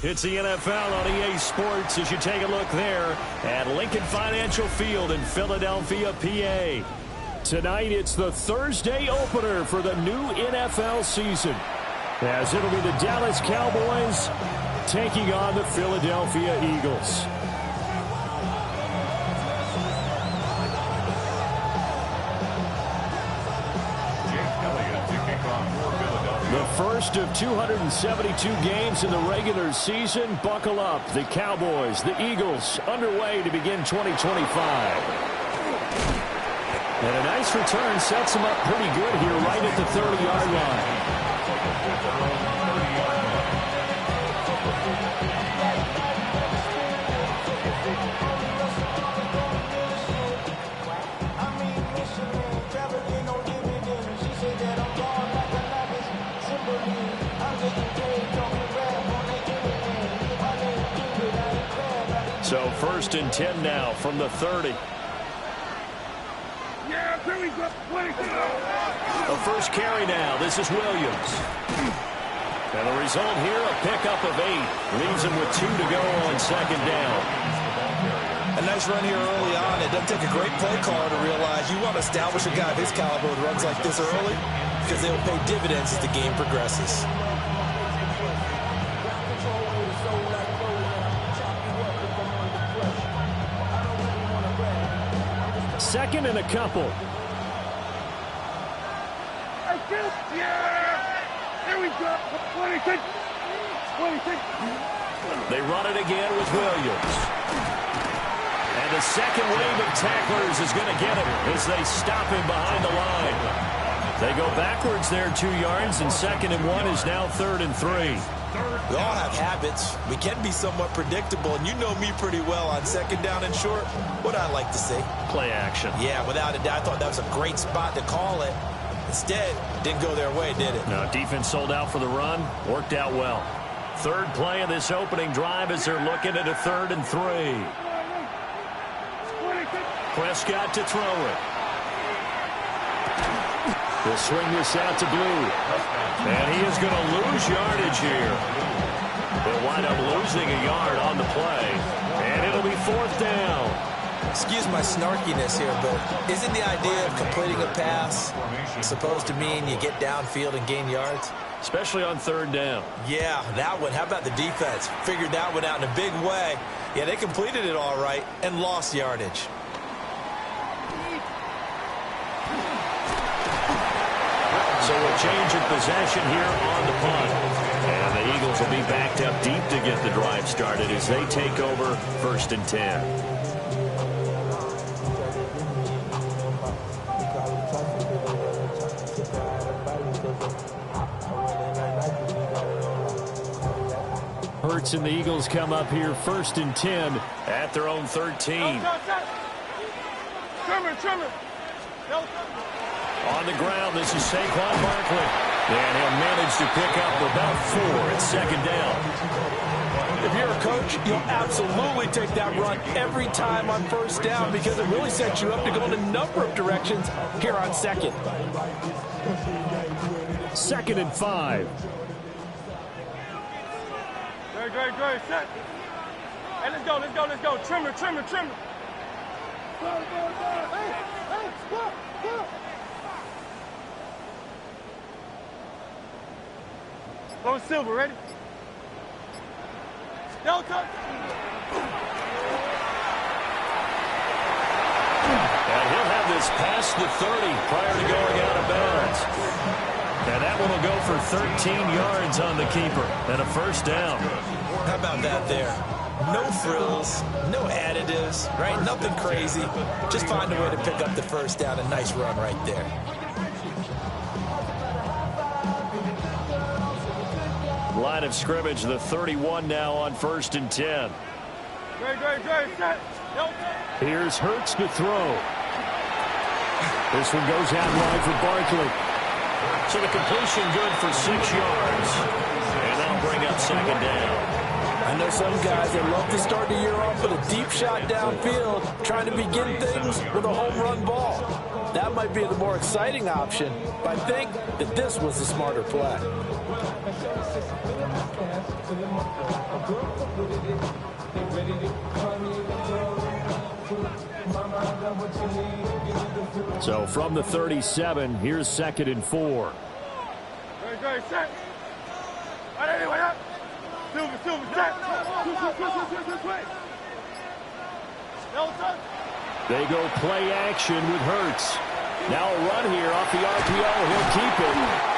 It's the NFL on EA Sports as you take a look there at Lincoln Financial Field in Philadelphia, PA. Tonight, it's the Thursday opener for the new NFL season, as it'll be the Dallas Cowboys taking on the Philadelphia Eagles. The first of 272 games in the regular season. Buckle up. The Cowboys, the Eagles, underway to begin 2025. And a nice return sets them up pretty good here right at the 30-yard line. So 1st and 10 now from the 30. Yeah, here we go. The first carry now. This is Williams. And the result here, a pickup of 8. Leaves him with 2 to go on 2nd down. A nice run here early on. It doesn't take a great play caller to realize you want to establish a guy of his caliber with runs like this early because they'll pay dividends as the game progresses. Second and a couple. Yeah! There we go. 26. They run it again with Williams. And the second wave of tacklers is going to get him as they stop him behind the line. They go backwards there 2 yards, and 2nd and 1 is now 3rd and 3. We all have habits. We can be somewhat predictable, and you know me pretty well on 2nd down and short. What I like to see? Play action. Yeah, without a doubt. I thought that was a great spot to call it. Instead, didn't go their way, did it? No, defense sold out for the run. Worked out well. Third play of this opening drive as they're looking at a 3rd and 3. Prescott to throw it. They'll swing this out to Blue. And he is going to lose yardage here. They'll wind up losing a yard on the play. And it'll be 4th down. Excuse my snarkiness here, but isn't the idea of completing a pass supposed to mean you get downfield and gain yards? Especially on 3rd down. Yeah, that one. How about the defense? Figured that one out in a big way. Yeah, they completed it all right and lost yardage. So a change of possession here on the punt. And the Eagles will be backed up deep to get the drive started as they take over 1st and 10. Hurts and the Eagles come up here 1st and 10 at their own 13. Trimmer. On the ground, this is Saquon Barkley. And he'll manage to pick up about 4 at 2nd down. If you're a coach, you'll absolutely take that run every time on 1st down because it really sets you up to go in a number of directions here on 2nd. 2nd and 5. Great. Set. Hey, let's go. Trimmer. Hey, stop. Go Silver, ready? Delta. And he'll have this past the 30 prior to going out of bounds. And that one will go for 13 yards on the keeper and a 1st down. How about that there? No frills, no additives, right? Nothing crazy. Just find a way to pick up the 1st down. A nice run right there. Line of scrimmage, the 31 now on 1st and 10. Great. Set. Here's Hurts to throw. This one goes out wide for Barkley. So the completion good for 6 yards. And that'll bring up 2nd down. I know some guys that love to start the year off with a deep shot downfield, trying to begin things with a home run ball. That might be the more exciting option, but I think that this was the smarter play. So from the 37, here's 2nd and 4. Great, set. Right, anyway, up. Silver, set. Switch. They go play action with Hurts. Now a run here off the RPO. He'll keep it.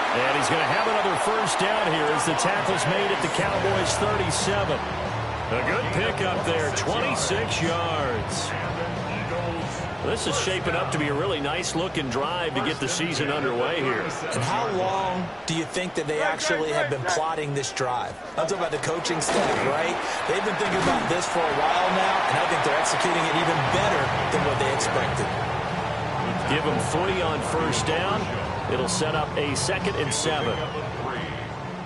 And he's going to have another first down here as the tackle's made at the Cowboys 37. A good pickup there, 26 yards. This is shaping up to be a really nice-looking drive to get the season underway here. And how long do you think that they actually have been plotting this drive? I'm talking about the coaching staff, right? They've been thinking about this for a while now, and I think they're executing it even better than what they expected. Give them 3 on first down. It'll set up a 2nd and 7.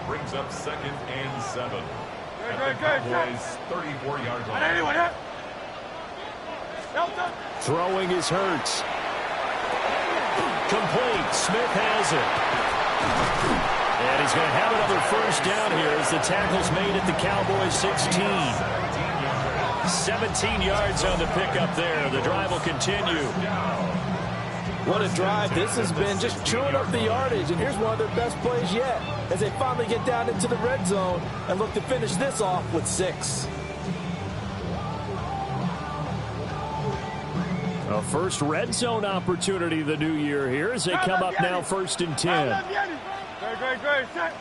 Brings up 2nd and 7. Great. Cowboys 34 yards on. Anyway, up. Throwing is Hurts. Complete. Smith has it. And he's going to have another first down here as the tackle's made at the Cowboys 16. 17 yards on the pickup there. The drive will continue. What a drive this has been, just chewing up the yardage, and here's one of their best plays yet as they finally get down into the red zone and look to finish this off with 6. A first red zone opportunity the new year here as they come up now 1st and 10. Great, set.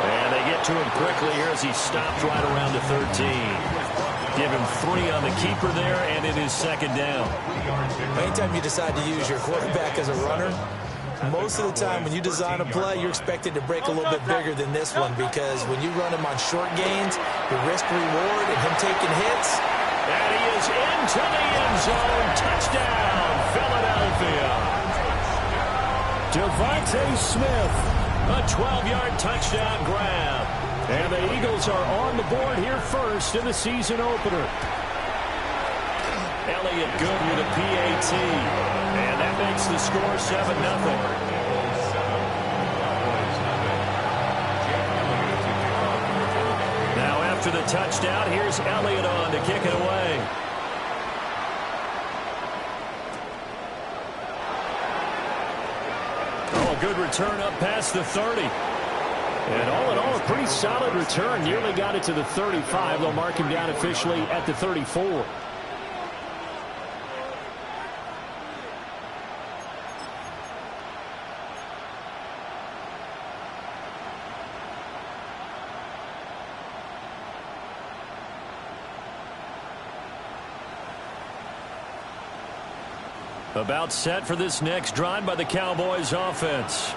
And they get to him quickly here as he stopped right around the 13. Give him 3 on the keeper there, and it is 2nd down. Anytime you decide to use your quarterback as a runner, most of the time when you design a play, you're expected to break a little bit bigger than this one, because when you run him on short gains, your risk-reward and him taking hits. And he is into the end zone. Touchdown, Philadelphia. Devontae Smith, a 12-yard touchdown grab. And the Eagles are on the board here first in the season opener. Elliott good with a PAT. And that makes the score 7-0. Now after the touchdown, here's Elliott on to kick it away. Oh, a good return up past the 30. And all in all, a pretty solid return. Nearly got it to the 35. They'll mark him down officially at the 34. About set for this next drive by the Cowboys offense.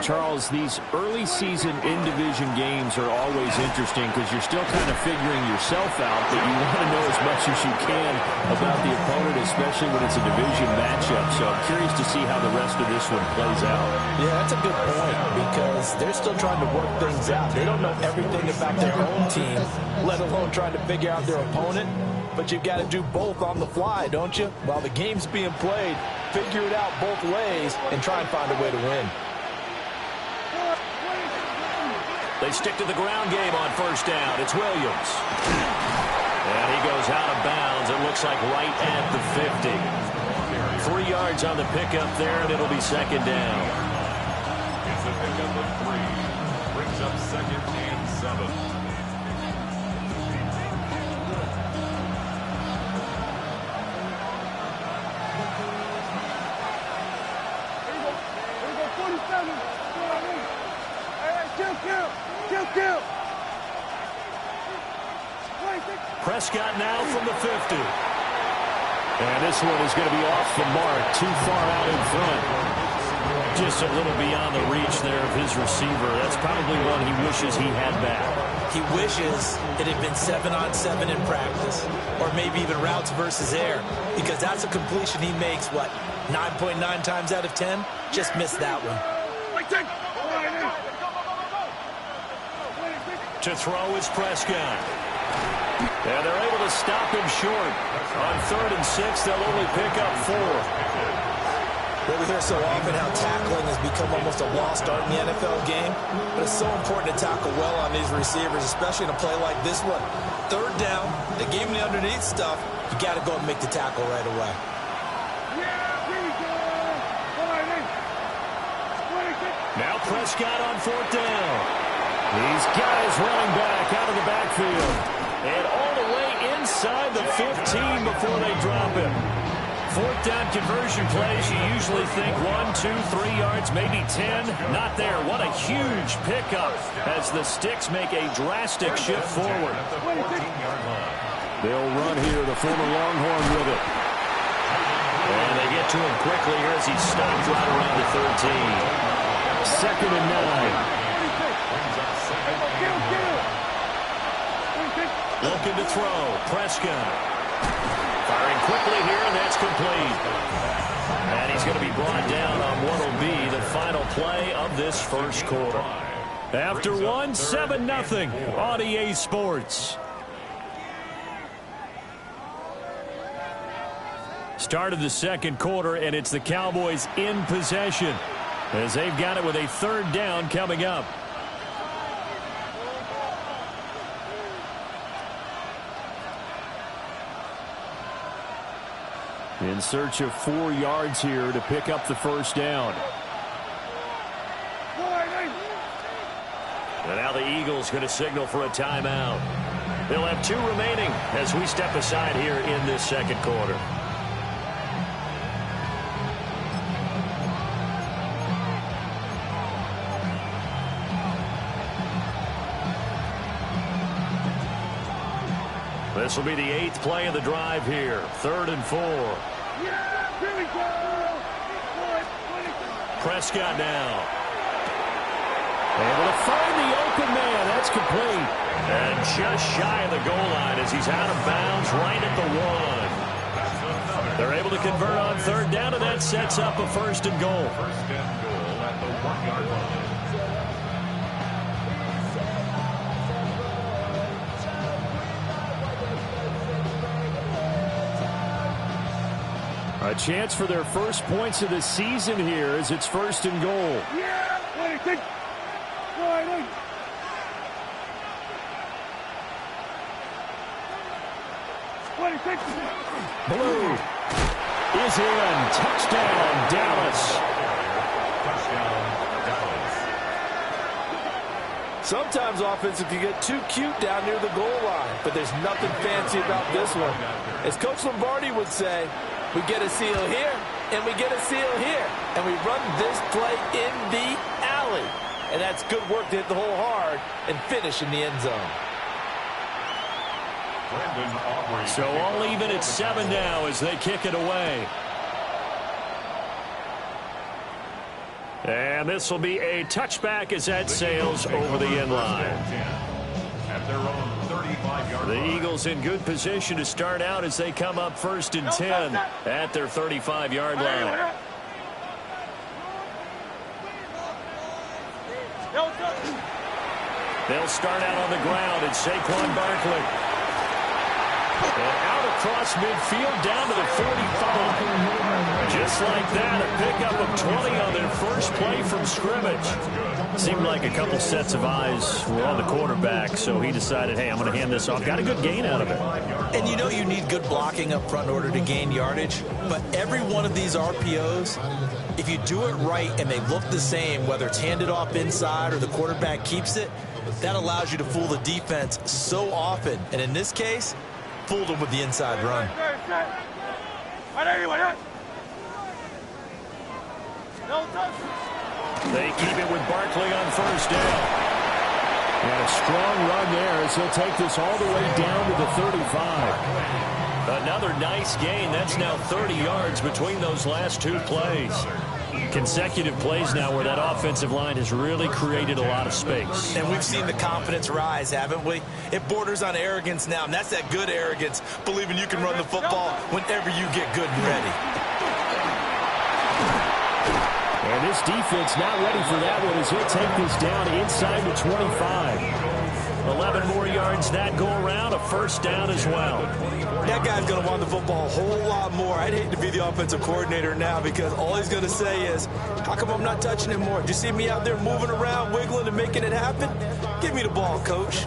Charles, these early season in-division games are always interesting because you're still kind of figuring yourself out, but you want to know as much as you can about the opponent, especially when it's a division matchup. So I'm curious to see how the rest of this one plays out. Yeah, that's a good point because they're still trying to work things out. They don't know everything about their own team, let alone trying to figure out their opponent. But you've got to do both on the fly, don't you? While the game's being played, figure it out both ways and try and find a way to win. They stick to the ground game on first down. It's Williams. And he goes out of bounds. It looks like right at the 50. 3 yards on the pickup there, and it'll be 2nd down. It's a pickup of 3. Brings up 2nd and 7. Kill. Prescott now from the 50. And this one is going to be off the mark, too far out in front. Just a little beyond the reach there of his receiver. That's probably one he wishes he had back. He wishes it had been 7-on-7 in practice, or maybe even routes versus air, because that's a completion he makes, what, 9.9 times out of 10? Just missed that one. To throw is Prescott. And they're able to stop him short. On 3rd and 6, they'll only pick up 4. Well, we hear so often how tackling has become almost a lost art in the NFL game, but it's so important to tackle well on these receivers, especially in a play like this one. Third down, they gave him the underneath stuff. You got to go and make the tackle right away. Now Prescott on fourth down. These guys running back out of the backfield. And all the way inside the 15 before they drop him. Fourth down conversion plays, you usually think 1, 2, 3 yards, maybe 10. Not there. What a huge pickup as the Sticks make a drastic shift forward. They'll run here, the former Longhorn with it. And they get to him quickly here as he's stopped right around the 13. Second and 9. Looking to throw. Prescott. Firing quickly here, and that's complete. And he's going to be brought down on what will be the final play of this first quarter. After one, 7-0 on EA Sports. Start of the second quarter, and it's the Cowboys in possession as they've got it with a third down coming up. In search of 4 yards here to pick up the first down. And now the Eagles going to signal for a timeout. They'll have 2 remaining as we step aside here in this second quarter. This will be the 8th play of the drive here. 3rd and 4. Yeah, here we go. Prescott now. Able to find the open man. That's complete. And just shy of the goal line as he's out of bounds right at the 1. They're able to convert on 3rd down, and that sets up a 1st and goal. 1st and goal at the 1-yard line. A chance for their first points of the season here as it's 1st and goal. Yeah, 26. 26. Blue is in. Touchdown, Dallas. Touchdown, Dallas. Sometimes offenses can get too cute down near the goal line, but there's nothing fancy about this one. As Coach Lombardi would say, we get a seal here, and we get a seal here, and we run this play in the alley. And that's good work to hit the hole hard and finish in the end zone. So all even at 7 now as they kick it away. And this will be a touchback as that sails over the end line. At their own 35-yard line. The Eagles in good position to start out as they come up 1st and 10 at their 35-yard line. They'll start out on the ground. It's Saquon Barkley. And out across midfield down to the 45. Just like that, a pickup of 20 on their first play from scrimmage. Seemed like a couple sets of eyes were on the quarterback, so he decided, hey, I'm going to hand this off. Got a good gain out of it. And you know you need good blocking up front in order to gain yardage, but every one of these RPOs, if you do it right and they look the same, whether it's handed off inside or the quarterback keeps it, that allows you to fool the defense so often. And in this case, fooled them with the inside run. They keep it with Barkley on 1st down. And a strong run there as he'll take this all the way down to the 35. Another nice gain. That's now 30 yards between those last 2 plays. Consecutive plays now where that offensive line has really created a lot of space. And we've seen the confidence rise, haven't we? It borders on arrogance now, and that's that good arrogance, believing you can run the football whenever you get good and ready. And this defense not ready for that one as he'll take this down inside the 25. 11 more yards that go around, a first down as well. That guy's going to want the football a whole lot more. I'd hate to be the offensive coordinator now because all he's going to say is, how come I'm not touching it more? Do you see me out there moving around, wiggling, and making it happen? Give me the ball, coach.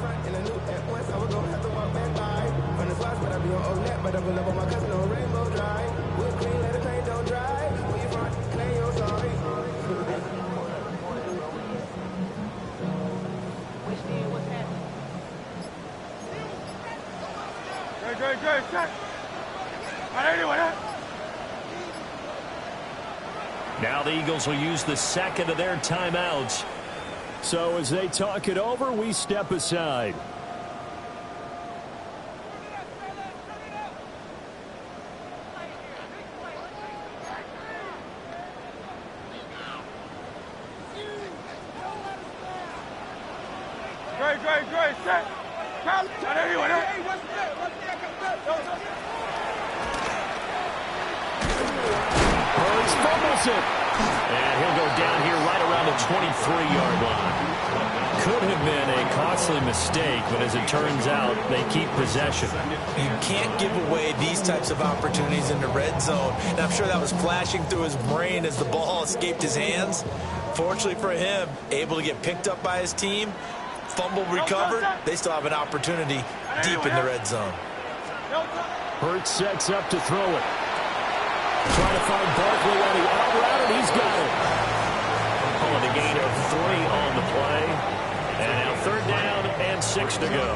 Now the Eagles will use the second of their timeouts. So as they talk it over, we step aside. Great, set. Hurts fumbles it. And he'll go down here right around the 23-yard line. Could have been a costly mistake, but as it turns out, they keep possession. You can't give away these types of opportunities in the red zone. And I'm sure that was flashing through his brain as the ball escaped his hands. Fortunately for him, able to get picked up by his team, fumble recovered. They still have an opportunity deep in the red zone. Hurts sets up to throw it. Trying to find Barkley on the out route, and he's got it. Calling a gain of 3 on the play. And now 3rd down and 6 to go.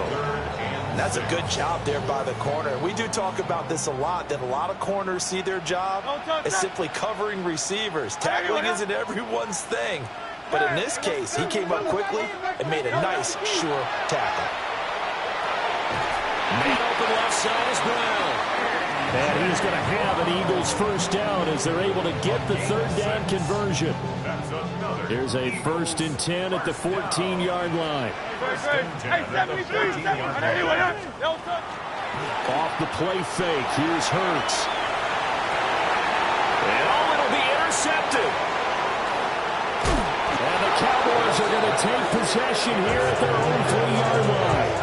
That's a good job there by the corner. We do talk about this a lot, that a lot of corners see their job as simply covering receivers. Tackling isn't everyone's thing. But in this case, he came up quickly and made a nice, sure tackle. Man open left side is Brown. And he's going to have an Eagles first down as they're able to get the 3rd down conversion. Here's a 1st and 10 at the 14-yard line. Off the play fake. Here's Hurts. And it'll be intercepted. And the Cowboys are going to take possession here at their own 3-yard line.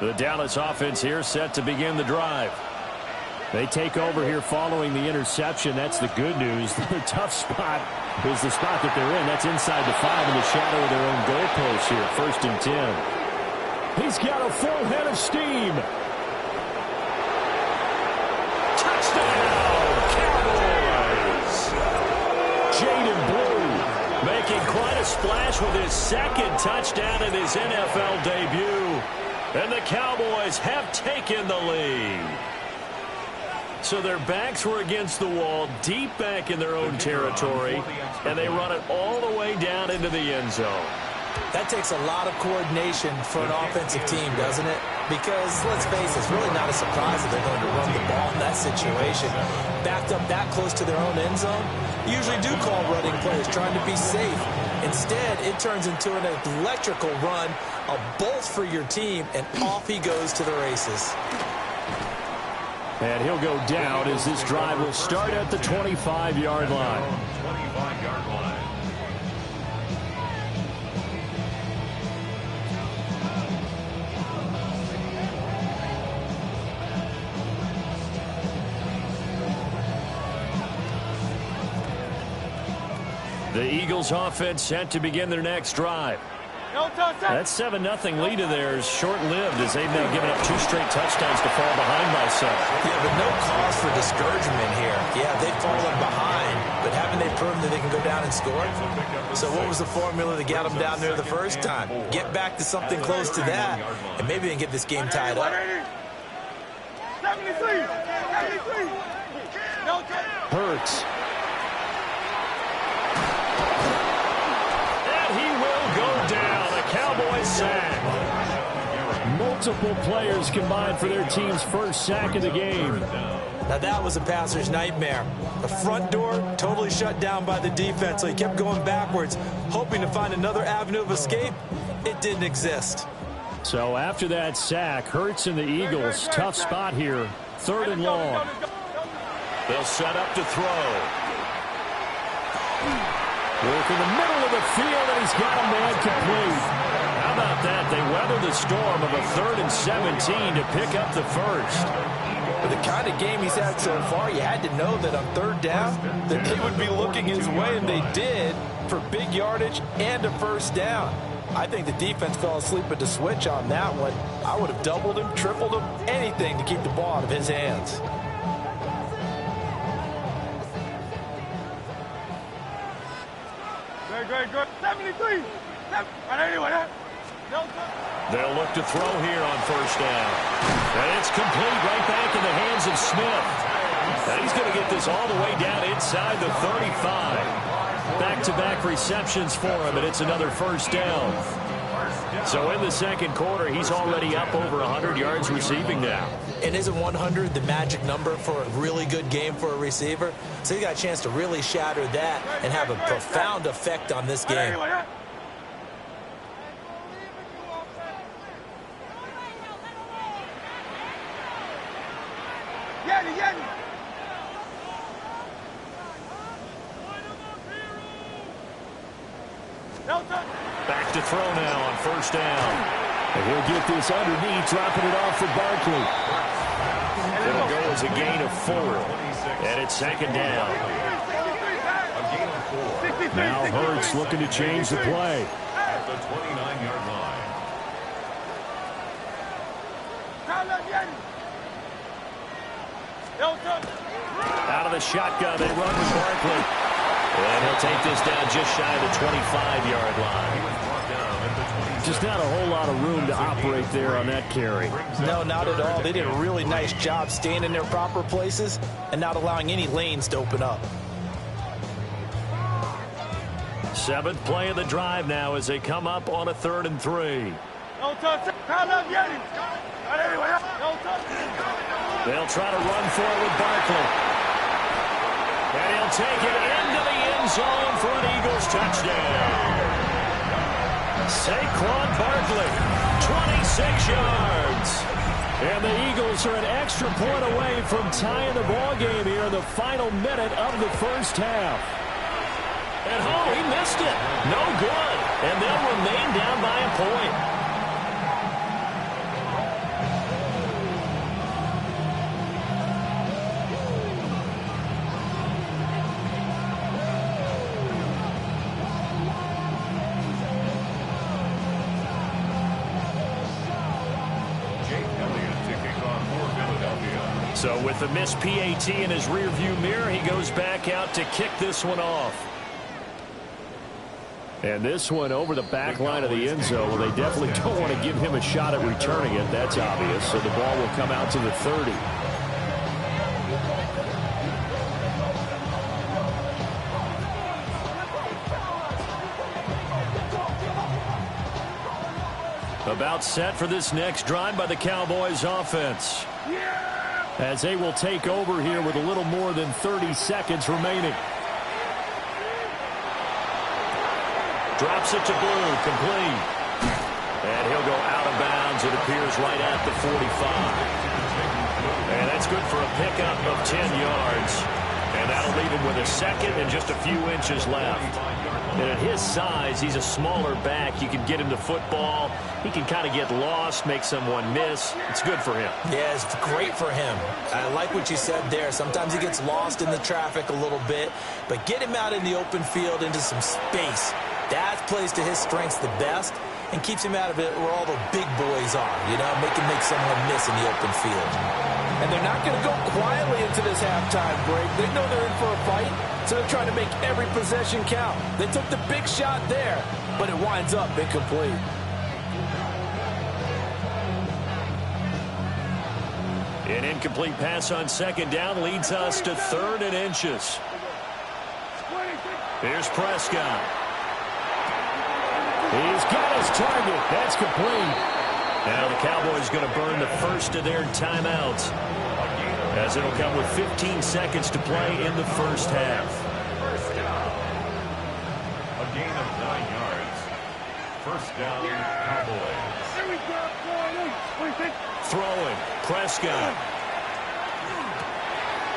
The Dallas offense here set to begin the drive. They take over here following the interception. That's the good news. The tough spot is the spot that they're in. That's inside the 5 in the shadow of their own goalpost here. 1st and 10. He's got a full head of steam. Touchdown, Cowboys! Jaden Blue making quite a splash with his 2nd touchdown in his NFL debut. And the Cowboys have taken the lead. So their backs were against the wall, deep back in their own territory, and they run it all the way down into the end zone. That takes a lot of coordination for an offensive team, doesn't it? Because, let's face it, it's really not a surprise that they're going to run the ball in that situation. Backed up that close to their own end zone, you usually do call running plays, trying to be safe. Instead, it turns into an electrical run, a bolt for your team, and off he goes to the races. And he'll go down as this drive will start at the 25-yard line. 25-yard line. The Eagles offense set to begin their next drive. That 7-0 lead of theirs short-lived as they've now given up 2 straight touchdowns to fall behind by 7. Yeah, but no cause for discouragement here. Yeah, they've fallen behind, but haven't they proven that they can go down and score? So what was the formula to get them down there the first time? Get back to something close to that, and maybe they can get this game tied up. 73. Hurts. And he will go down. A Cowboys sack. Multiple players combined for their team's first sack of the game. Now that was a passer's nightmare. The front door totally shut down by the defense, so he kept going backwards, hoping to find another avenue of escape. It didn't exist. So after that sack, Hurts and the Eagles, tough spot here, 3rd and long. They'll set up to throw. Work in the middle of the field, and he's got a man complete. How about that? They weather the storm of a 3rd and 17 to pick up the first. With the kind of game he's had so far, you had to know that on 3rd down, that they would be looking his way, and they did, for big yardage and a first down. I think the defense fell asleep at the switch on that one. I would have doubled him, tripled him, anything to keep the ball out of his hands. Good. 73. They'll look to throw here on first down. And it's complete right back in the hands of Smith. And he's going to get this all the way down inside the 35. Back-to-back receptions for him, and it's another first down. So in the second quarter, he's already up over 100 yards receiving now. And isn't 100 the magic number for a really good game for a receiver? So he got a chance to really shatter that and have a profound effect on this game. Back to throw now on first down. And he'll get this underneath, dropping it off for Barkley. It'll go as a gain of 4. And it's 2nd down. Now Hurts looking to change the play. At the 29-yard line. Out of the shotgun, they run with Barkley. And he'll take this down just shy of the 25-yard line. Just not a whole lot of room to operate there on that carry. No, not at all. They did a really nice job staying in their proper places and not allowing any lanes to open up. 7th play of the drive now as they come up on a 3rd and 3. They'll try to run for it with Barkley. And he'll take it into the end zone for an Eagles touchdown. Saquon Barkley, 26 yards. And the Eagles are an extra point away from tying the ball game here in the final minute of the first half. And he missed it. No good. And they'll remain down by a point. So with the missed PAT in his rearview mirror, he goes back out to kick this one off. And this one over the back line of the end zone. Well, they definitely don't want to give him a shot at returning it. That's obvious. So the ball will come out to the 30. About set for this next drive by the Cowboys offense. As they will take over here with a little more than 30 seconds remaining. Drops it to Blue, complete. And he'll go out of bounds, it appears, right at the 45. And that's good for a pickup of 10 yards. And that'll leave him with a second and just a few inches left. And at his size, he's a smaller back. You can get him to football. He can kind of get lost, make someone miss. It's good for him. Yeah, it's great for him. I like what you said there. Sometimes he gets lost in the traffic a little bit. But get him out in the open field into some space. That plays to his strengths the best and keeps him out of it where all the big boys are, you know, make someone miss in the open field. And they're not going to go quietly into this halftime break. They know they're in for a fight, so they're trying to make every possession count. They took the big shot there, but it winds up incomplete. An incomplete pass on second down leads us to 3rd and inches. Here's Prescott. He's got his target. That's complete. Now the Cowboys going to burn the first of their timeouts. as it'll come with 15 seconds to play in the first half. First down. A gain of 9 yards. First down, Cowboys. Here we go. Throwing. Prescott.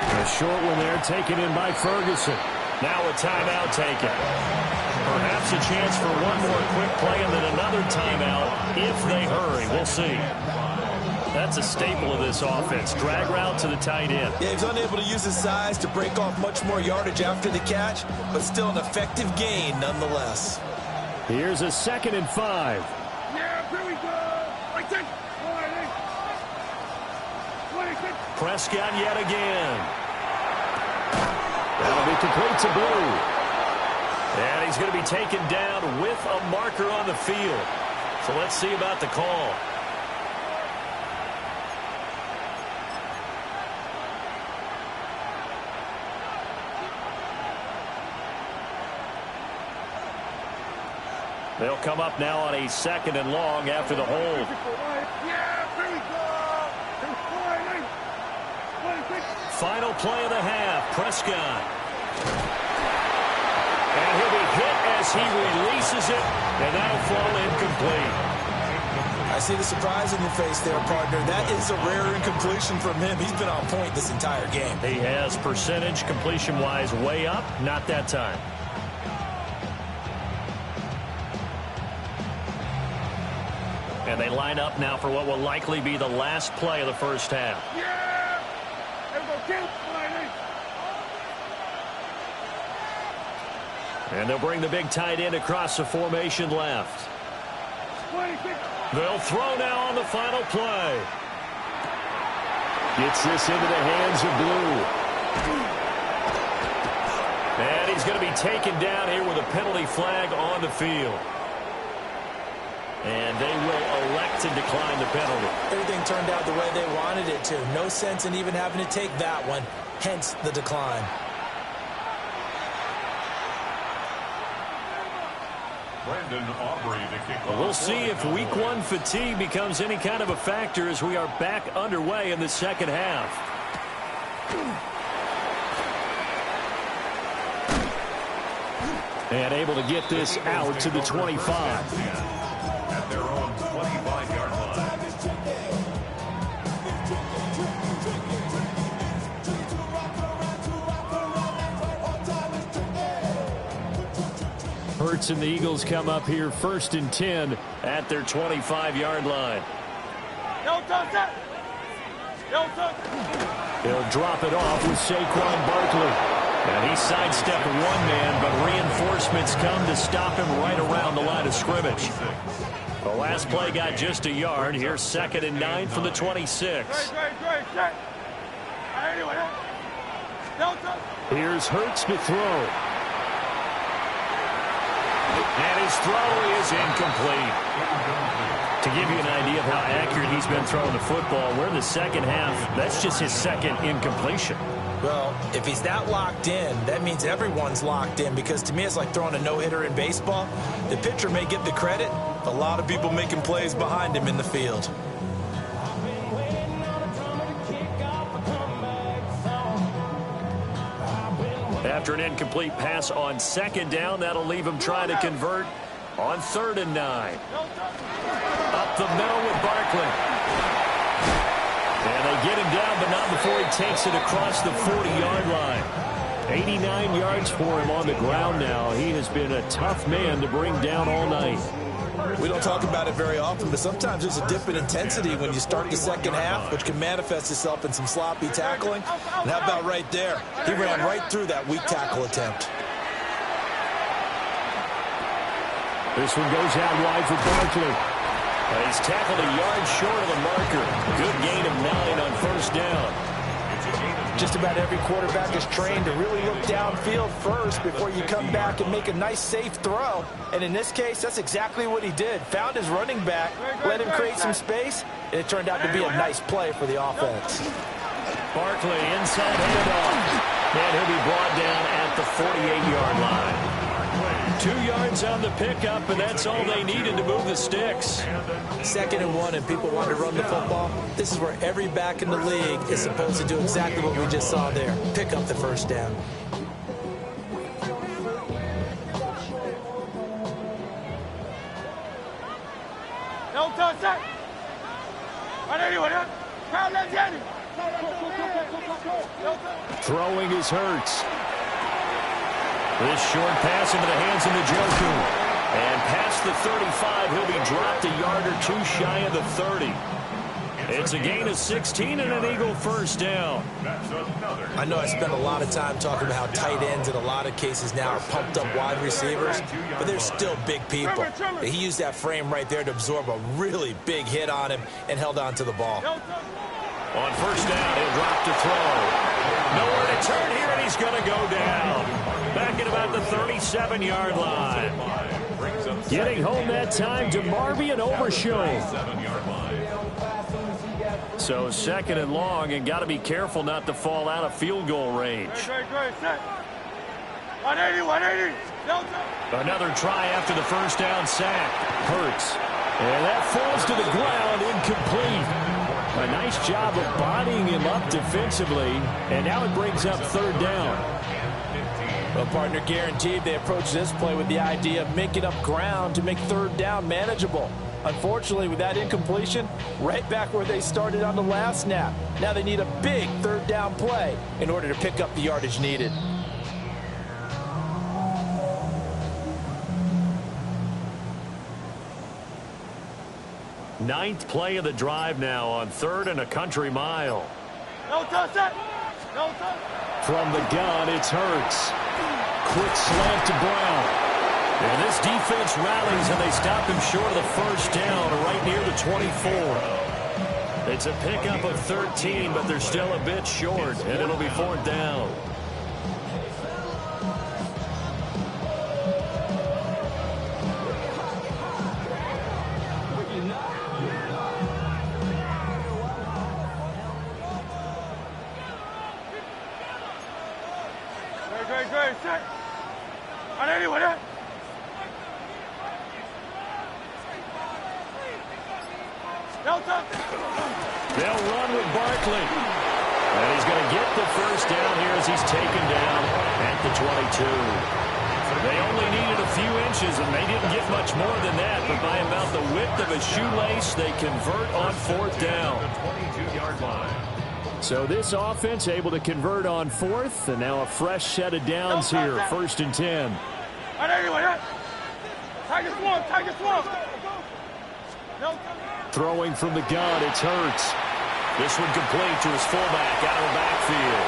A short one there taken in by Ferguson. Now a timeout taken. Perhaps a chance for one more quick play and then another timeout if they hurry. We'll see. That's a staple of this offense. Drag route to the tight end. Yeah, he's unable to use his size to break off much more yardage after the catch, but still an effective gain nonetheless. Here's a 2nd and 5. Yeah, here we go. Right there. Prescott yet again. That'll be complete to Blue. And he's going to be taken down with a marker on the field. So let's see about the call. They'll come up now on a 2nd and long after the hold. Final play of the half. Prescott. And he'll be hit as he releases it, and that'll fall incomplete. I see the surprise in your face there, partner. That is a rare incompletion from him. He's been on point this entire game. He has percentage completion-wise way up. Not that time. And they line up now for what will likely be the last play of the first half. And they'll bring the big tight end across the formation left. They'll throw now on the final play. Gets this into the hands of Blue. And he's going to be taken down here with a penalty flag on the field. And they will elect to decline the penalty. Everything turned out the way they wanted it to. No sense in even having to take that one. Hence the decline. Brandon Aubrey to kick off. We'll see if week 1 fatigue becomes any kind of a factor as we are back underway in the second half. And able to get this out to the 25. At their own 25-yard line. Hurts and the Eagles come up here 1st and 10 at their 25-yard line. They'll drop it off with Saquon Barkley. And he sidestepped one man, but reinforcements come to stop him right around the line of scrimmage. The last play got just a yard. Here's 2nd and 9 from the 26. Here's Hurts to throw. And his throw is incomplete. To give you an idea of how accurate he's been throwing the football, we're in the second half. That's just his 2nd incompletion. Well, if he's that locked in, that means everyone's locked in, because to me it's like throwing a no-hitter in baseball. The pitcher may get the credit, a lot of people making plays behind him in the field. After an incomplete pass on 2nd down, that'll leave him trying to convert on 3rd and 9. Up the middle with Barkley. And they get him down, but not before he takes it across the 40-yard line. 89 yards for him on the ground now. He has been a tough man to bring down all night. We don't talk about it very often, but sometimes there's a dip in intensity when you start the second half, which can manifest itself in some sloppy tackling. And how about right there? He ran right through that weak tackle attempt. This one goes out wide for Barkley. He's tackled a yard short of the marker. Good gain of 9 on 1st down. Just about every quarterback is trained to really look downfield first before you come back and make a nice, safe throw. And in this case, that's exactly what he did. Found his running back, let him create some space, and it turned out to be a nice play for the offense. Barkley inside handoff. And he'll be brought down at the 48-yard line. 2 yards on the pickup, and that's all they needed to move the sticks. 2nd and 1, and people want to run the football. This is where every back in the league is supposed to do exactly what we just saw there. Pick up the first down. Throwing is Hurts. This short pass into the hands of Njoku. And past the 35, he'll be dropped a yard or 2 shy of the 30. It's a gain of 16 and an Eagle first down. I know I spent a lot of time talking about how tight ends in a lot of cases now are pumped up wide receivers, but they're still big people. He used that frame right there to absorb a really big hit on him and held on to the ball. On first down, he'll drop to throw. Nowhere to turn here, and he's going to go down. Back at about the 37-yard line. Getting home that time to Marby and Overshown. So 2nd and long, and got to be careful not to fall out of field goal range. 180. Another try after the first down sack. Hurts. And that falls to the ground, incomplete. A nice job of bodying him up defensively, and now it brings up 3rd down. Well, partner, guaranteed they approach this play with the idea of making up ground to make 3rd down manageable. Unfortunately, with that incompletion, right back where they started on the last snap. Now they need a big 3rd down play in order to pick up the yardage needed. Ninth play of the drive now on 3rd and a country mile. From the gun, it's Hurts. Quick slant to Brown. And this defense rallies, and they stop him short of the first down right near the 24. It's a pickup of 13, but they're still a bit short, and it'll be 4th down. They'll run with Barkley. And he's going to get the first down here as he's taken down at the 22. They only needed a few inches, and they didn't get much more than that. But by about the width of a shoelace, they convert on 4th down. So this offense able to convert on 4th, and now a fresh set of downs here, 1st and 10. Throwing from the gun, it's Hurts. This one complete to his fullback out of the backfield.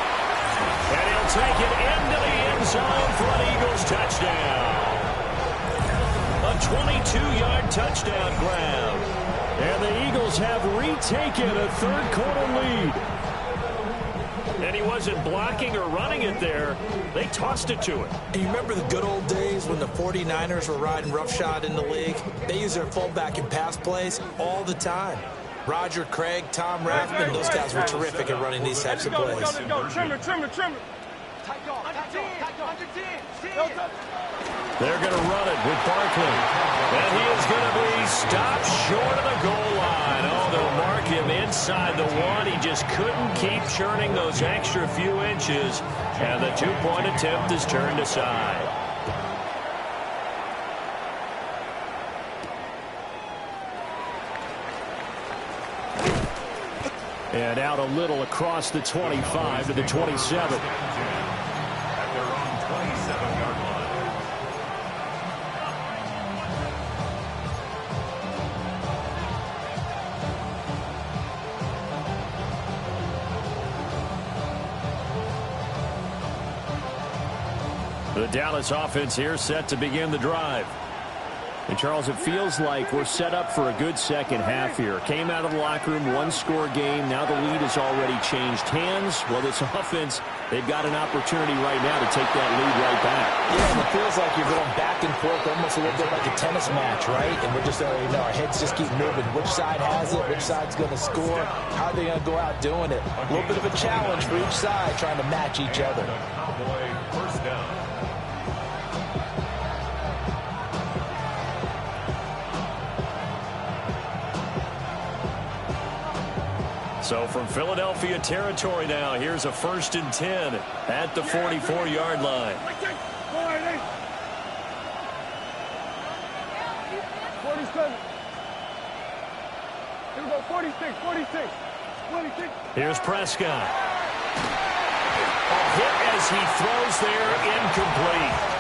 And he'll take it into the end zone for an Eagles touchdown. A 22-yard touchdown grab. And the Eagles have retaken a 3rd quarter lead. And he wasn't blocking or running it there. They tossed it to him. And you remember the good old days when the 49ers were riding roughshod in the league? They use their fullback in pass plays all the time. Roger Craig, Tom Rathman, those guys were terrific at running these types of plays. They're going to run it with Barkley. And he is going to be stopped short of the goal line. Oh, they'll mark him inside the 1. He just couldn't keep churning those extra few inches. And the 2-point attempt is turned aside. And out a little across the 25 to the 27. At their own 27-yard line. The Dallas offense here set to begin the drive. And, Charles, it feels like we're set up for a good second half here. Came out of the locker room, 1-score game. Now the lead has already changed hands. Well, this offense, they've got an opportunity right now to take that lead right back. Yeah, and it feels like you're going back and forth almost a little bit like a tennis match, right? And we're just, our heads just keep moving. Which side has it? Which side's going to score? How are they going to go out doing it? A little bit of a challenge for each side, trying to match each other. Cowboy first down. So from Philadelphia territory now, here's a 1st and 10 at the 44-yard line. 47. Here we go, 46, 46, 26. Here's Prescott. A hit as he throws there, incomplete.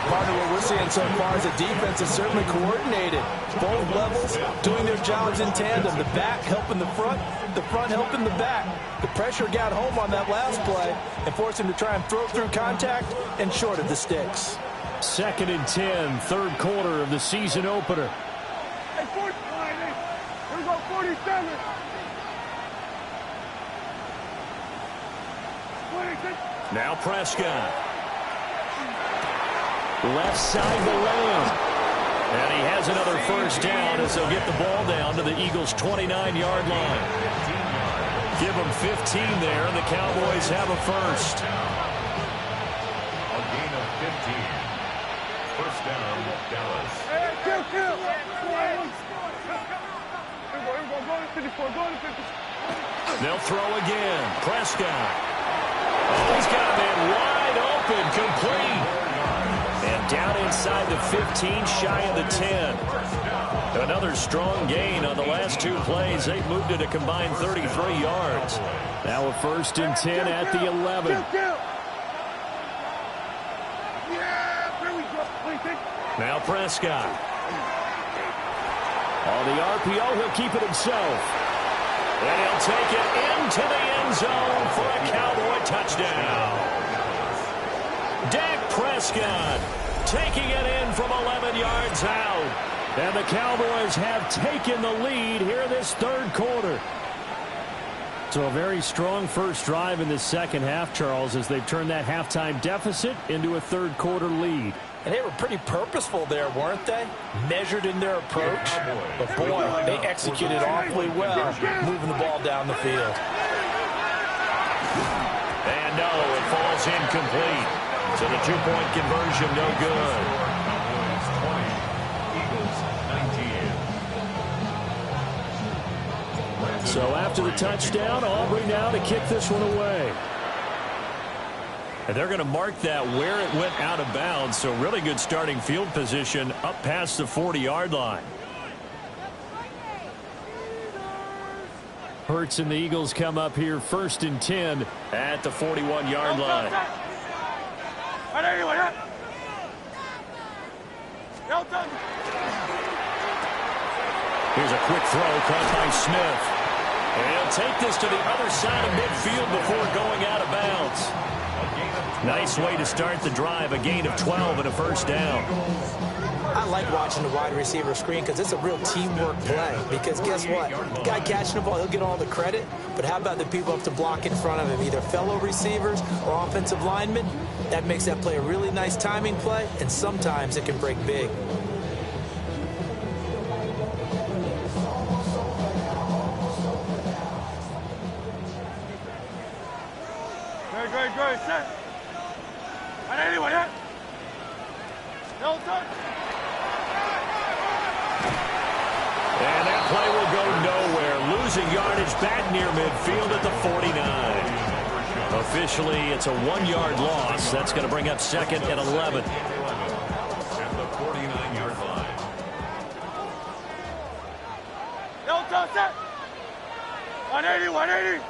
Part of what we're seeing so far is the defense is certainly coordinated. Both levels doing their jobs in tandem. The back helping the front helping the back. The pressure got home on that last play and forced him to try and throw through contact and short of the sticks. 2nd and 10, 3rd quarter of the season opener. Hey, 49. Here we go, 47. 26. Now Prescott. Left side to Lamb. And he has another 1st down as they'll get the ball down to the Eagles' 29-yard line. Give them 15 there, and the Cowboys have a 1st. A gain of 15. 1st down, Dallas. Hey, kill. Here we go, go to 54, go to 54. They'll throw again. Prescott. Oh, he's got a man wide open, complete. And down inside the 15, shy of the 10. Another strong gain on the last 2 plays. They've moved it a combined 33 yards. Now a 1st and 10 at the 11. Yeah, here we go. 26. Now Prescott. On the RPO, he'll keep it himself. And he'll take it into the end zone for a Cowboy touchdown. Dak Prescott taking it in from 11 yards out. And the Cowboys have taken the lead here in this 3rd quarter. So a very strong first drive in the second half, Charles, as they've turned that halftime deficit into a 3rd quarter lead. And they were pretty purposeful there, weren't they? Measured in their approach. But boy, they executed awfully well, moving the ball down the field. And no, it falls incomplete. So the 2-point conversion no good. Cowboys 20, Eagles 19. So after the touchdown, Aubrey now to kick this one away. And they're going to mark that where it went out of bounds. So really good starting field position up past the 40-yard line. Hurts and the Eagles come up here 1st and 10 at the 41-yard line. Here's a quick throw caught by Smith. And he'll take this to the other side of midfield before going out of bounds. Nice way to start the drive, a gain of 12 and a 1st down. I like watching the wide receiver screen because it's a real teamwork play. Because guess what? The guy catching the ball, he'll get all the credit. But how about the people up to block in front of him, either fellow receivers or offensive linemen? That makes that play a really nice timing play, and sometimes it can break big. Great, set. Anyone hit? No touch. And that play will go nowhere. Losing yardage back near midfield at the 49. Officially, it's a 1-yard loss. That's going to bring up 2nd and 11. At the 49-yard line. No touch, set. 180, 180.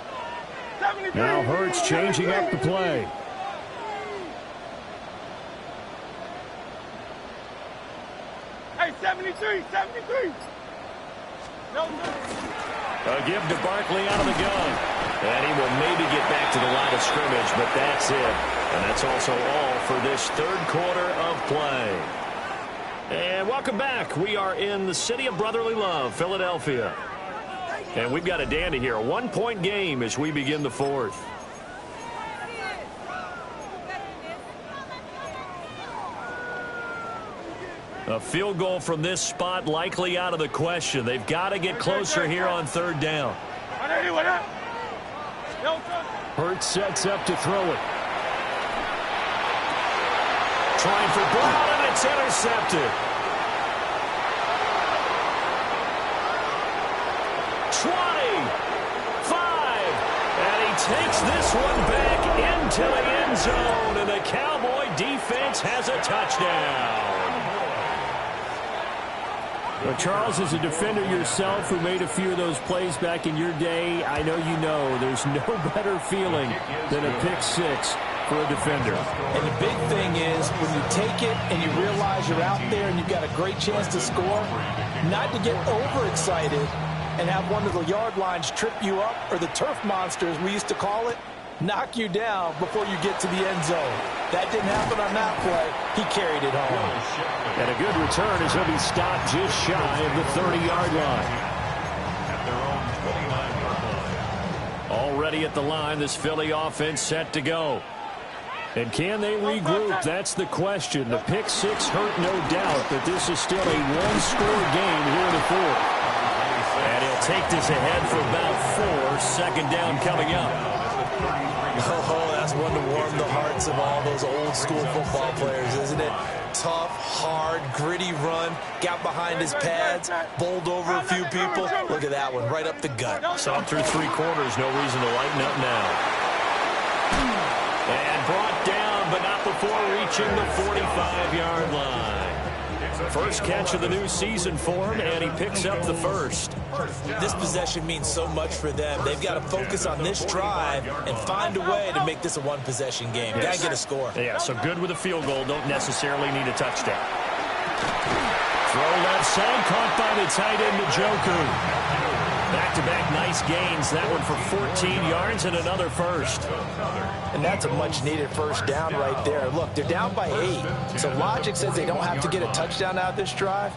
73. Now Hurts changing up the play. Hey, 73, 73. No. A give to Barkley out of the gun. And he will maybe get back to the line of scrimmage, but that's it. And that's also all for this 3rd quarter of play. And welcome back. We are in the city of brotherly love, Philadelphia. And we've got a dandy here. A 1-point game as we begin the 4th. A field goal from this spot likely out of the question. They've got to get closer here on 3rd down. Hurts sets up to throw it. Trying for Brown, and it's intercepted. 20, 30, takes this one back into the end zone, and the Cowboy defense has a touchdown. Well, Charles, as a defender yourself who made a few of those plays back in your day, I know you know there's no better feeling than a pick six for a defender. And the big thing is when you take it and you realize you're out there and you've got a great chance to score, not to get overexcited and have one of the yard lines trip you up, or the turf monsters we used to call it, knock you down before you get to the end zone. That didn't happen on that play. He carried it home. And a good return as he'll be stopped just shy of the 30-yard line. At their own 29-yard line. Already at the line, this Philly offense set to go. And can they regroup? That's the question. The pick six hurt, no doubt, but this is still a one-score game here in the fourth. And he'll take this ahead for about 4. Second down coming up. Oh, that's one to warm the hearts of all those old-school football players, isn't it? Tough, hard, gritty run. Got behind his pads, bowled over a few people. Look at that one, right up the gut. Saw through 3 quarters, no reason to lighten up now. And brought down, but not before reaching the 45-yard line. First catch of the new season for him, and he picks up the first. This possession means so much for them. They've got to focus on this drive and find a way to make this a one-possession game. Got to get a score. Yeah, so good with a field goal. Don't necessarily need a touchdown. Throw left side, caught by the tight end, Njoku. Back-to-back nice gains. That one for 14 yards and another first. And that's a much-needed first down right there. Look, they're down by 8. So logic says they don't have to get a touchdown out of this drive.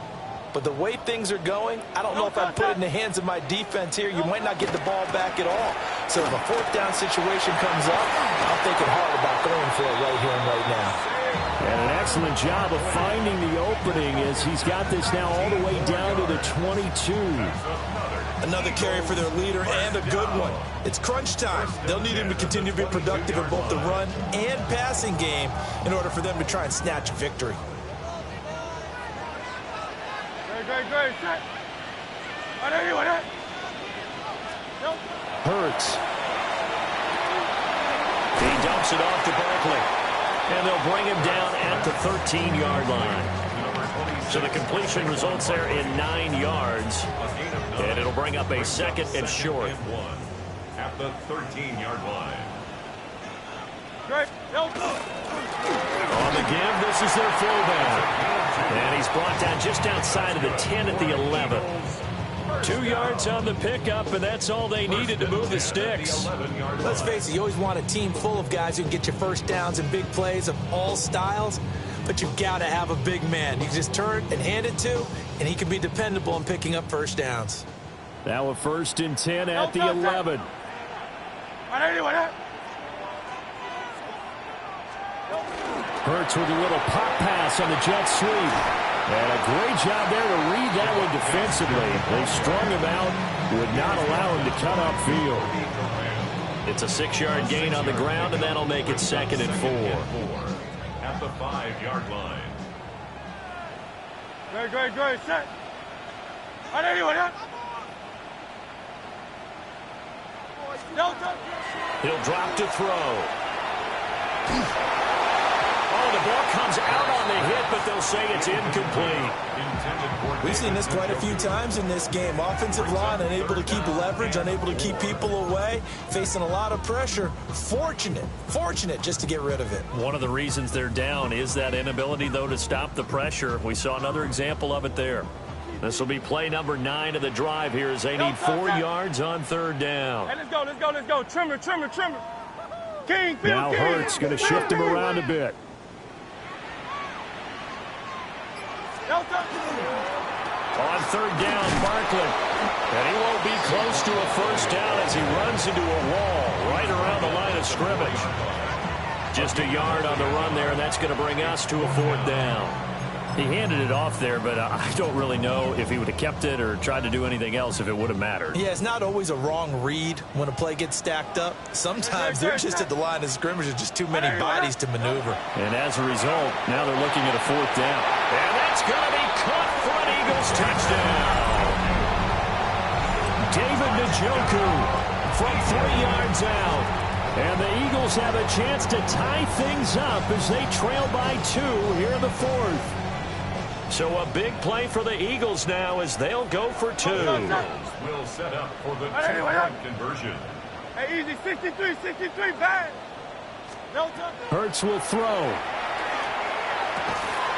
But the way things are going, I don't know if I'd put it in the hands of my defense here. You might not get the ball back at all. So if a fourth down situation comes up, I'm thinking hard about going for it right here and right now. And an excellent job of finding the opening as he's got this now all the way down to the 22. Another carry for their leader, and a good one. It's crunch time. They'll need him to continue to be productive in both the run and passing game in order for them to try and snatch a victory. Great. Set. Hurts. He dumps it off to Barkley. And they'll bring him down at the 13-yard line. So the completion results there in 9 yards. And it'll bring up a second and short. At the 13-yard line. On the give, this is their fullback. And he's brought down just outside of the 10 at the 11. 2 yards on the pickup, and that's all they needed to move the sticks. Let's face it, you always want a team full of guys who can get you first downs and big plays of all styles, but you've got to have a big man. You can just turn and hand it to, and he can be dependable in picking up first downs. Now a 1st and 10 at the 11. Hurts with a little pop pass on the jet sweep. And a great job there to read that one defensively. They strung him out, would not allow him to cut upfield. It's a 6-yard gain on the ground, and that'll make it 2nd and 4. At the 5-yard line. Great. Set. He'll drop to throw. Oh, the ball comes out on the hit, but they'll say it's incomplete. We've seen this quite a few times in this game. Offensive line unable to keep leverage, unable to keep people away, facing a lot of pressure. Fortunate just to get rid of it. One of the reasons they're down is that inability, though, to stop the pressure. We saw another example of it there. This will be play number 9 of the drive here as they need 4 yards on 3rd down. Hey, let's go. Trimmer. King, now Hurts going to shift him around a bit. On 3rd down, Barkley. And he won't be close to a first down as he runs into a wall right around the line of scrimmage. Just a yard on the run there, and that's going to bring us to a 4th down. He handed it off there, but I don't really know if he would have kept it or tried to do anything else if it would have mattered. Yeah, it's not always a wrong read when a play gets stacked up. Sometimes they're just at the line of scrimmage with just too many bodies to maneuver. And as a result, now they're looking at a 4th down. And that's going to be caught for an Eagles touchdown. David Njoku from 3 yards out. And the Eagles have a chance to tie things up as they trail by 2 here in the 4th. So a big play for the Eagles now as they'll go for 2. Will set up for the 2-point conversion. Hey, easy, 63, bang. No time. Hurts will throw.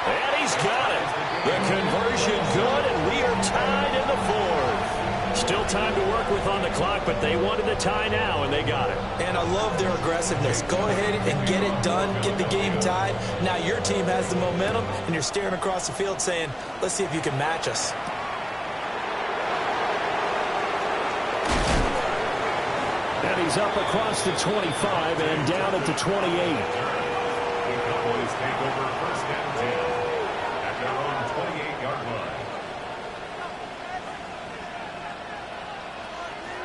And he's got it. The conversion good, and we are tied in the 4th. Still time to work with on the clock, but they wanted the tie now, and they got it. And I love their aggressiveness. Go ahead and get it done, get the game tied. Now your team has the momentum, and you're staring across the field saying, let's see if you can match us. And he's up across the 25 and down at the 28. The Cowboys take over first and 10 at their own 28-yard line.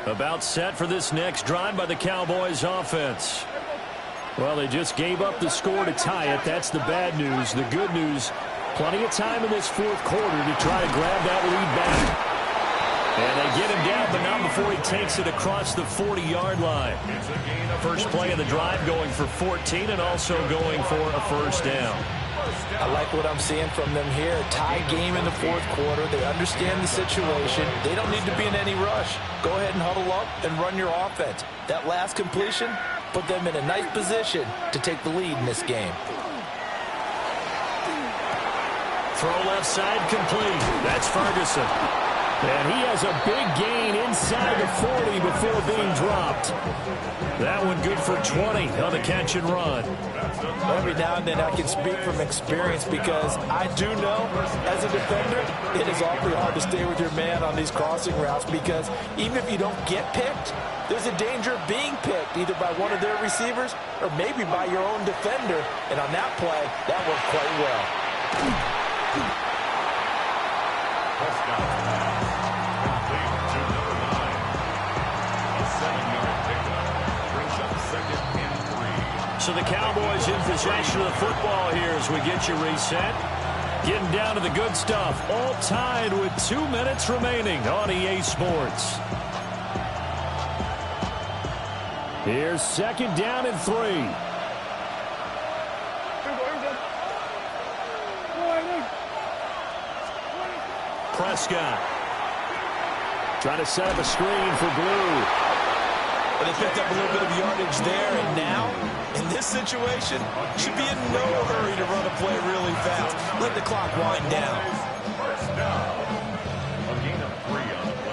About set for this next drive by the Cowboys offense. Well, they just gave up the score to tie it. That's the bad news. The good news, plenty of time in this 4th quarter to try to grab that lead back. And they get him down, but not before he takes it across the 40-yard line. First play of the drive going for 14 and also going for a first down. I like what I'm seeing from them here. Tie game in the 4th quarter. They understand the situation. They don't need to be in any rush. Go ahead and huddle up and run your offense. That last completion put them in a nice position to take the lead in this game. Throw left side complete. That's Ferguson. And he has a big gain inside the 40 before being dropped. That one good for 20 on the catch and run. Every now and then I can speak from experience because I do know as a defender it is awfully hard to stay with your man on these crossing routes because even if you don't get picked, there's a danger of being picked either by one of their receivers or maybe by your own defender. And on that play, that worked quite well. So the Cowboys in possession of the football here as we get you reset. Getting down to the good stuff. All tied with 2 minutes remaining on EA Sports. Here's 2nd down and 3. Prescott. Trying to set up a screen for Blue. But they picked up a little bit of yardage there, and now, in this situation, should be in no hurry to run a play really fast. Let the clock wind down.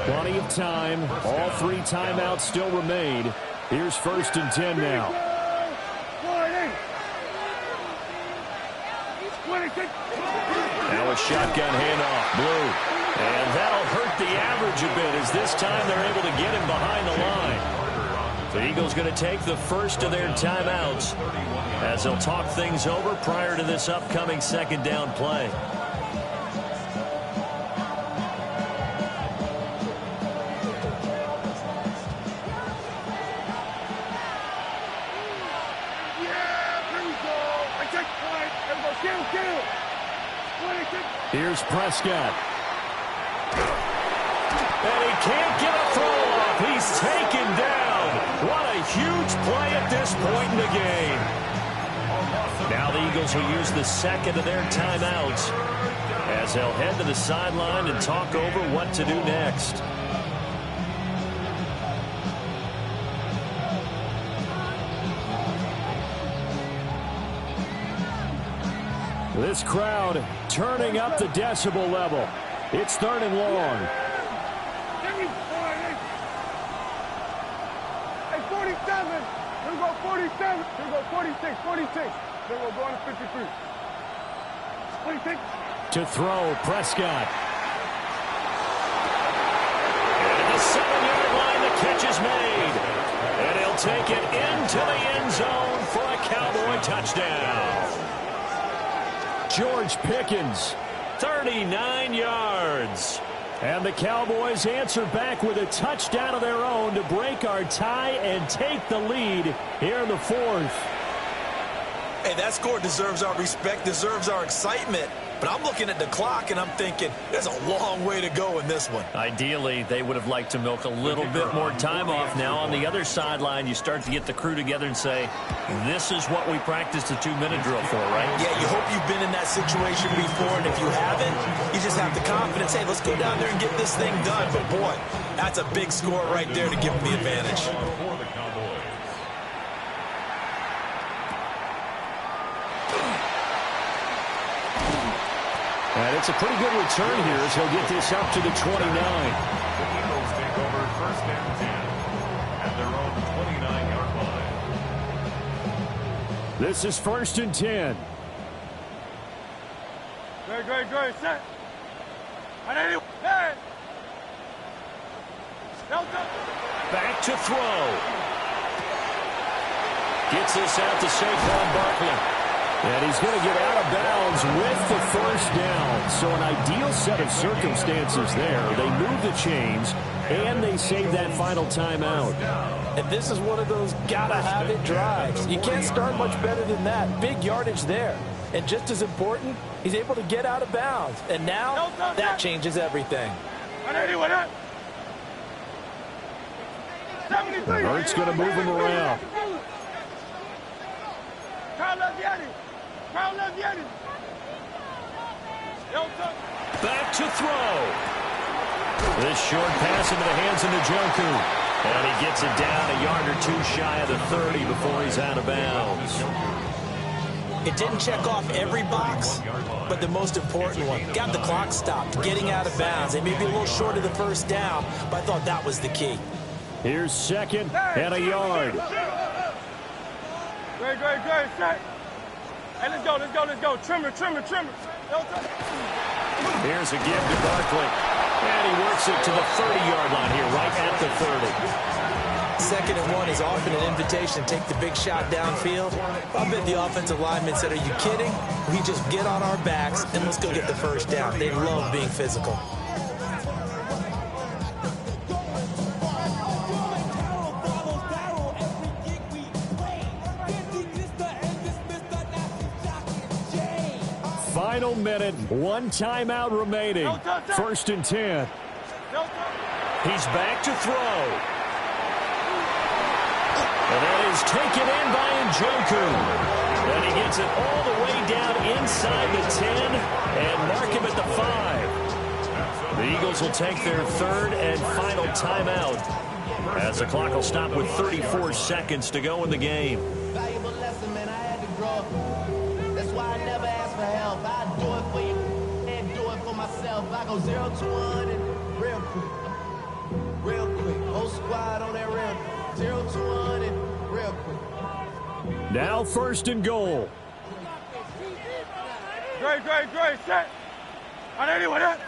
Plenty of time. All 3 timeouts still remain. Here's 1st and 10 now. Now a shotgun handoff. Blue. And that'll hurt the average a bit as this time they're able to get him behind the line. The Eagles going to take the first of their timeouts as they'll talk things over prior to this upcoming 2nd down play. Here's Prescott. And he can't get a throw off. He's taken down. What a huge play at this point in the game. Now the Eagles will use the 2nd of their timeouts as they'll head to the sideline and talk over what to do next. This crowd turning up the decibel level. It's 3rd and long. Hey, 47. Here we go, 47. Here we go, 46, 46. Here we go, going to 53. 46. To throw, Prescott. And at the 7-yard line, the catch is made. And he'll take it into the end zone for a Cowboy touchdown. George Pickens, 39 yards. And the Cowboys answer back with a touchdown of their own to break our tie and take the lead here in the 4th. Hey, that score deserves our respect, deserves our excitement. But I'm looking at the clock, and I'm thinking there's a long way to go in this one. Ideally, they would have liked to milk a little bit more time off. Now on the other sideline, you start to get the crew together and say, this is what we practiced the 2-minute drill for, right? Yeah, you hope you've been in that situation before, and if you haven't, you just have the confidence, hey, let's go down there and get this thing done. But, boy, that's a big score right there to give them the advantage. For the Cowboys. And it's a pretty good return here as he'll get this up to the 29. The Eagles take over first and 10 at their own 29-yard line. This is first and 10. Great. Set. Hey. Delta. Back to throw. Gets this out to Saquon Barkley. And he's going to get out of bounds with the first down. So an ideal set of circumstances there. They move the chains, and they save that final timeout. And this is one of those gotta-have-it drives. You can't start much better than that. Big yardage there. And just as important, he's able to get out of bounds. And now, that changes everything. Hurt's going to move him around. Back to throw. This short pass into the hands of Njoku. And he gets it down a yard or two shy of the 30 before he's out of bounds. It didn't check off every box, but the most important one. Got the clock stopped, getting out of bounds. They may be a little short of the first down, but I thought that was the key. Here's second and a yard. Great. Set. Hey, let's go. Trimmer. Here's a give to Barkley. And he works it to the 30-yard line here, right at the 30. 2nd and 1 is often an invitation to take the big shot downfield. I bet the offensive lineman said, are you kidding? We just get on our backs and let's go get the first down. They love being physical. Final minute, one timeout remaining. First and 10. He's back to throw. And that is taken in by Njoku. And he gets it all the way down inside the 10 and mark him at the 5. The Eagles will take their 3rd and final timeout as the clock will stop with 34 seconds to go in the game. Valuable lesson, man. I had to grow up. That's why I never ask for help. I do it for you and do it for myself. I go 0 to 100 real quick. Whole squad on that real quick. 0 to 100 real quick. Now 1st and goal. Great. Set. On anyone else?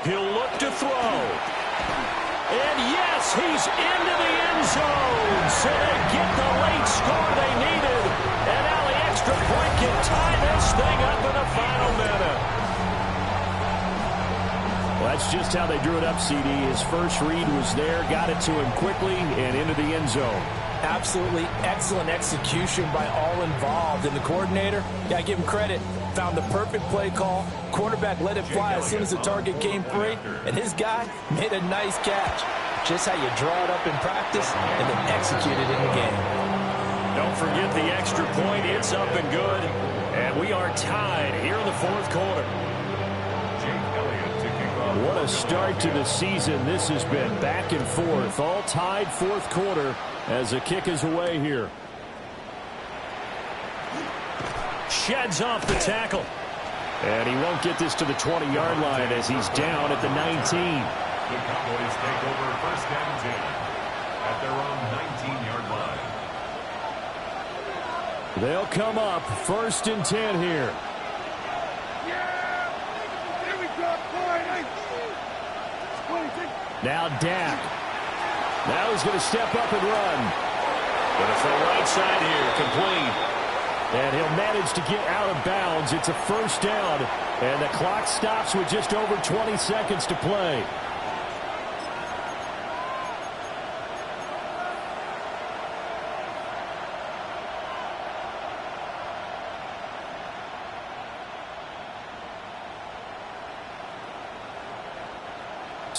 He'll look to throw. And yes, he's into the end zone. So they get the late score they needed. And now the extra point can tie this thing up in the final minute. Well, that's just how they drew it up, CD. His first read was there, got it to him quickly, and into the end zone. Absolutely excellent execution by all involved. And the coordinator, got to give him credit, found the perfect play call. Quarterback let it fly as soon as the target came free, and his guy made a nice catch. Just how you draw it up in practice and then execute it in the game. Don't forget the extra point. It's up and good. And we are tied here in the 4th quarter. What a start to the season. This has been back and forth. All tied 4th quarter as the kick is away here. Sheds off the tackle. And he won't get this to the 20-yard line as he's down at the 19. The Cowboys take over first and 10 at their own 19-yard line. They'll come up 1st and 10 here. Now Dak. Now he's going to step up and run. Going to throw right side here, complete. And he'll manage to get out of bounds. It's a first down. And the clock stops with just over 20 seconds to play.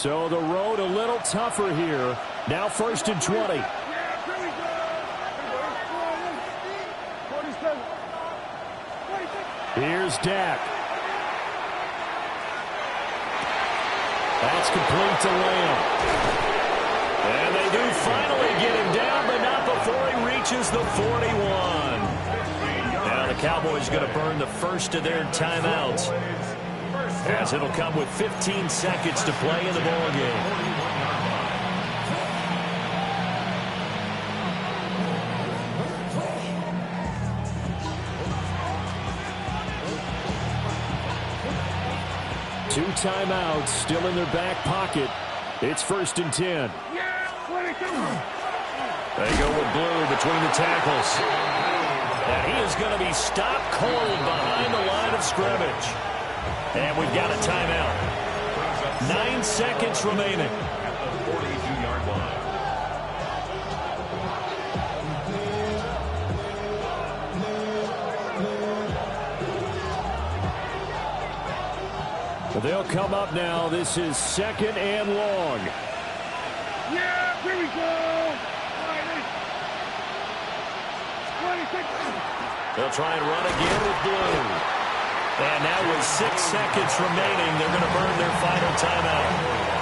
So the road a little tougher here. Now 1st and 20. Here's Dak. That's complete to Lamb. And they do finally get him down, but not before he reaches the 41. Now the Cowboys going to burn the first of their timeouts, as it'll come with 15 seconds to play in the ball game. Two timeouts still in their back pocket. It's 1st and 10. They go with Blue between the tackles. And he is going to be stopped cold behind the line of scrimmage. And we've got a timeout. 9 seconds remaining. At the 42-yard line. They'll come up now. This is 2nd and long. Yeah, here we go. They'll try and run again with Blue. And now with 6 seconds remaining, they're going to burn their final timeout.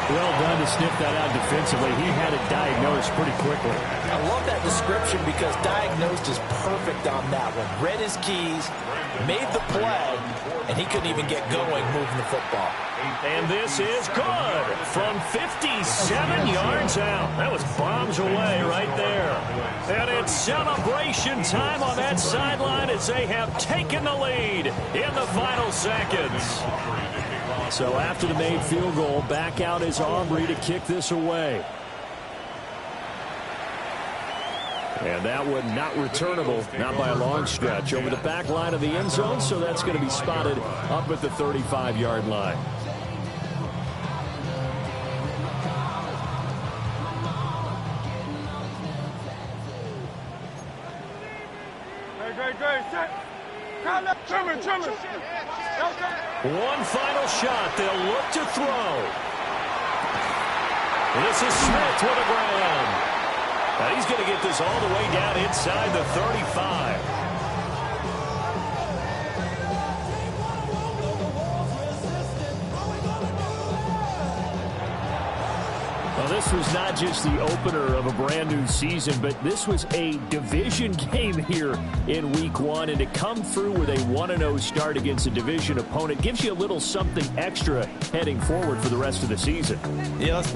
Well done to sniff that out defensively. He had it diagnosed pretty quickly. I love that description because diagnosed is perfect on that one. Read his keys, made the play, and he couldn't even get going moving the football. And this is good from 57 yards out. That was bombs away right there. And it's celebration time on that sideline as they have taken the lead in the final seconds. So after the made field goal, back out is Aubrey to kick this away. And that one not returnable, not by a long stretch, over the back line of the end zone, so that's going to be spotted up at the 35-yard line. Great. Set. Trimmer. One final shot. They'll look to throw. This is Smith with a grab. Now he's going to get this all the way down inside the 35. Well, this was not just the opener of a brand new season, but this was a division game here in week 1. And to come through with a 1-0 start against a division opponent gives you a little something extra heading forward for the rest of the season. Yeah, let's